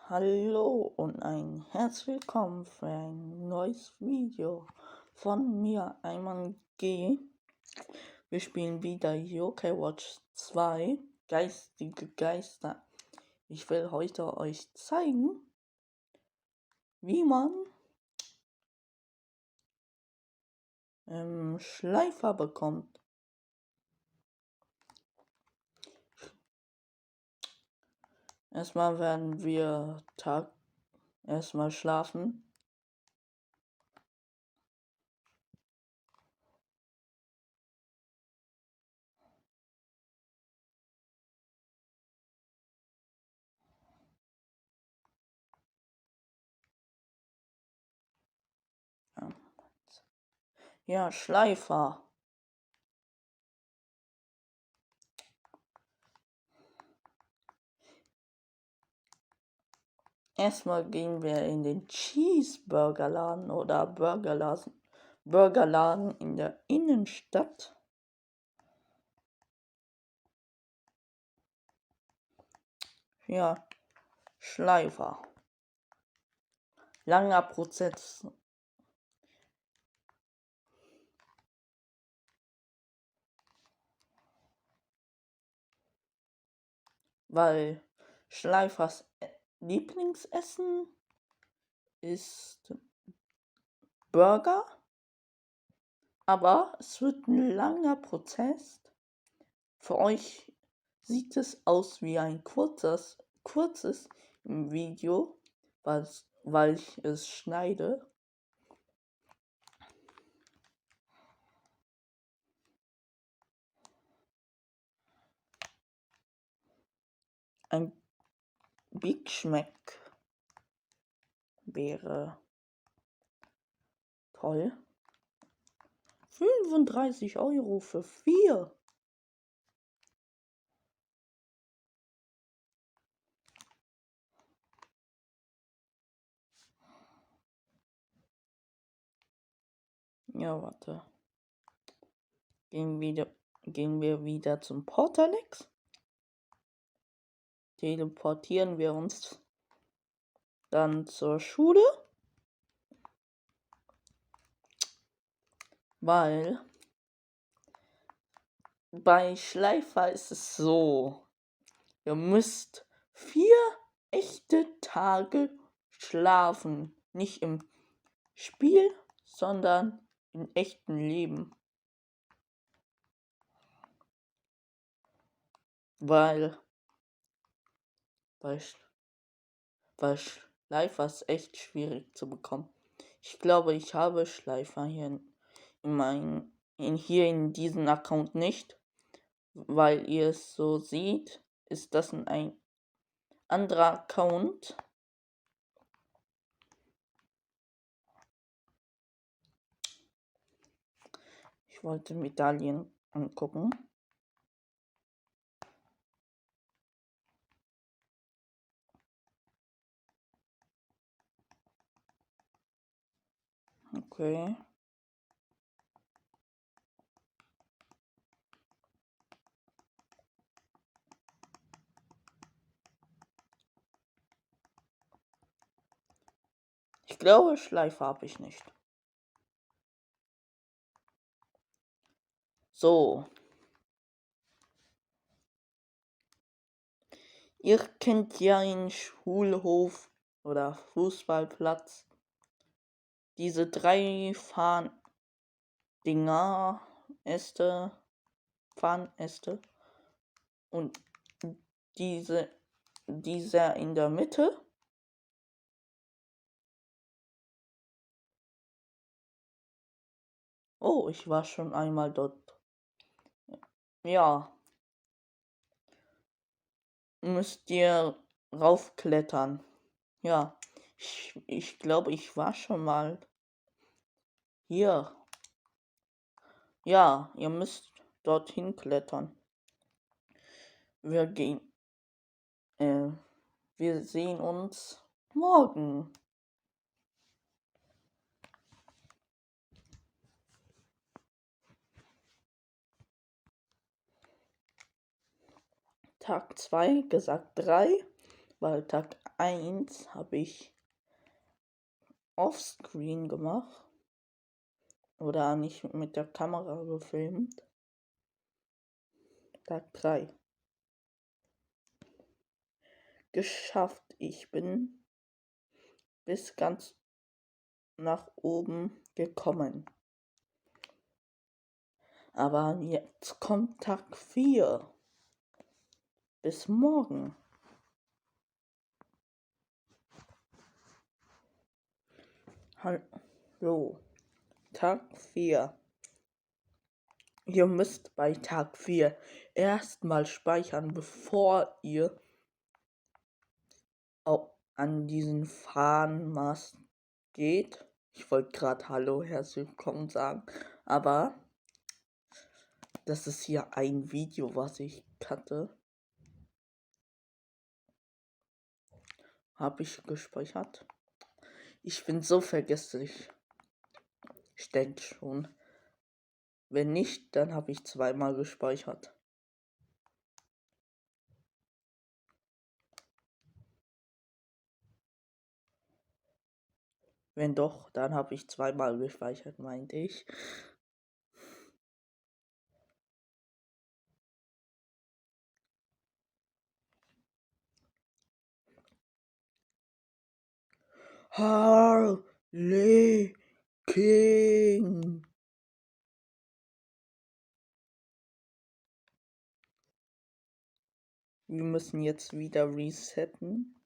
Hallo und ein herzlich willkommen für ein neues Video von mir, Ayman G. Wir spielen wieder Yokai Watch 2, Geistige Geister. Ich will heute euch zeigen, wie man Schleifer bekommt. Erstmal werden wir erstmal schlafen. Ja, Schleifer. Erstmal gehen wir in den Cheeseburgerladen oder Burgerladen in der Innenstadt. Ja, Schleifer. Langer Prozess. Weil Schleifers Lieblingsessen ist Burger. Aber es wird ein langer Prozess. Für euch sieht es aus wie ein kurzes im Video, weil ich es schneide. Ein Big Schmeck wäre toll. 35 € für 4. Ja, warte. Gehen wir wieder zum Portalex. Teleportieren wir uns dann zur Schule. Weil bei Schleifer ist es so, ihr müsst 4 echte Tage schlafen. Nicht im Spiel, sondern im echten Leben. Weil Schleifer ist echt schwierig zu bekommen. Ich glaube, ich habe Schleifer hier in diesem Account nicht. Weil ihr es so seht, ist das ein anderer Account. Ich wollte Medaillen angucken. Okay. Ich glaube, Schleifer habe ich nicht. So. Ihr kennt ja einen Schulhof oder Fußballplatz. Diese 3 Fahnenäste und dieser in der Mitte. Oh, ich war schon einmal dort. Ja. Müsst ihr raufklettern. Ja. Ich glaube, ich war schon mal hier. Ja, ihr müsst dorthin klettern. Wir sehen uns morgen. Tag 2, gesagt 3. weil Tag 1 habe ich offscreen gemacht oder nicht mit der Kamera gefilmt. Tag 3 geschafft. Ich bin bis ganz nach oben gekommen. Aber jetzt kommt Tag 4. Bis morgen. Hallo. Tag 4. Ihr müsst bei Tag 4 erstmal speichern, bevor ihr an diesen Fahnenmast geht. Ich wollte gerade Hallo, herzlich willkommen sagen, aber das ist hier ein Video, was ich hatte. Habe ich gespeichert? Ich bin so vergesslich. Ich denke schon. Wenn nicht, dann habe ich zweimal gespeichert. Wenn doch, dann habe ich zweimal gespeichert, meinte ich. Harley King. Wir müssen jetzt wieder resetten.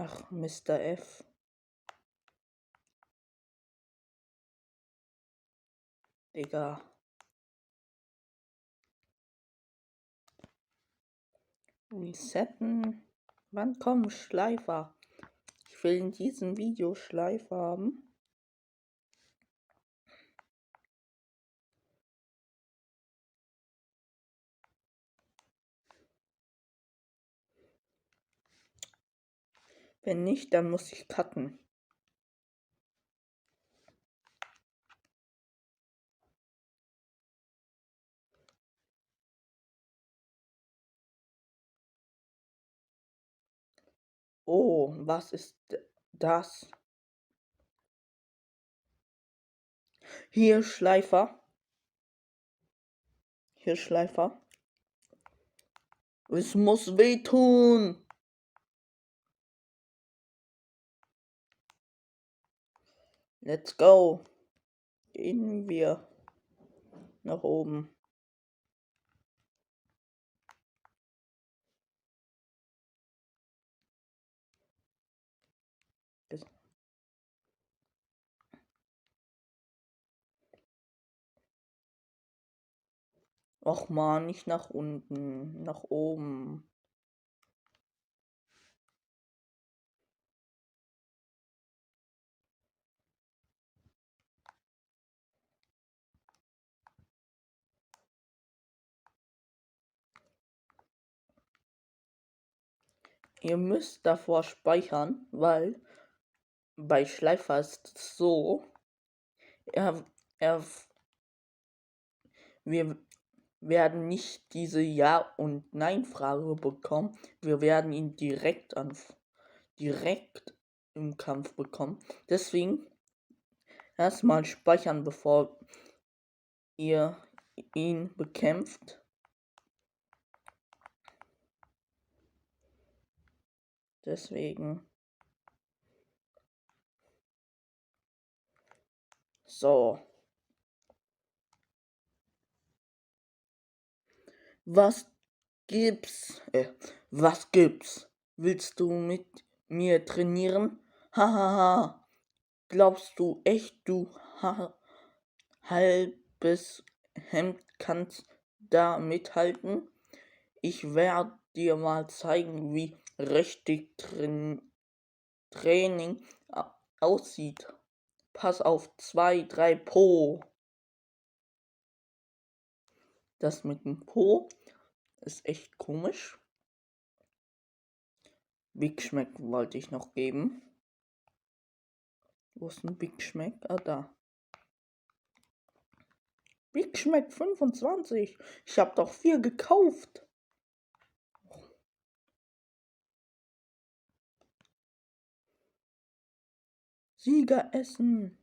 Ach, Mr. F. Digga. Resetten. Wann kommen Schleifer? Ich will in diesem Video Schleifer haben. Wenn nicht, dann muss ich cutten. Oh, was ist das? Hier Schleifer. Hier Schleifer. Es muss wehtun. Let's go. Gehen wir nach oben. Och man, nicht nach unten, nach oben. Ihr müsst davor speichern, weil bei Schleifer ist es so, wir werden nicht diese Ja- und Nein-Frage bekommen. Wir werden ihn direkt im Kampf bekommen. Deswegen erstmal speichern, bevor ihr ihn bekämpft. Deswegen. So. Was gibt's? Willst du mit mir trainieren? Hahaha. Glaubst du echt, du halbes Hemd kannst da mithalten. Ich werde dir mal zeigen, wie richtig Training aussieht. Pass auf, 2, 3 Po. Das mit dem Po ist echt komisch. Big Schmeck wollte ich noch geben. Wo ist ein Big Schmeck? Ah, da. Big Schmeck 25. Ich habe doch 4 gekauft. Sieger essen.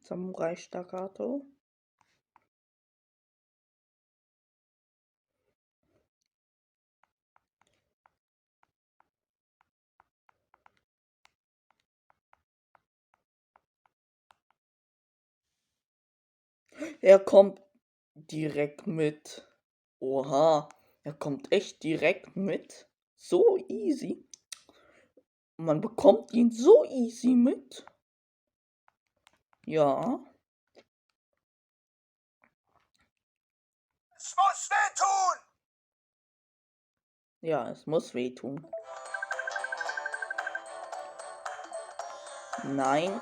Samurai Staccato. Er kommt direkt mit. Oha, er kommt echt direkt mit. So easy. Man bekommt ihn so easy mit. Ja. Es muss wehtun! Ja, es muss wehtun. Nein.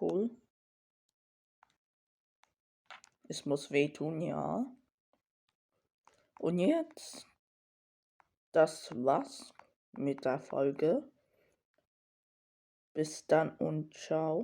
Cool. Es muss wehtun, ja. Und jetzt, das war's mit der Folge. Bis dann und ciao.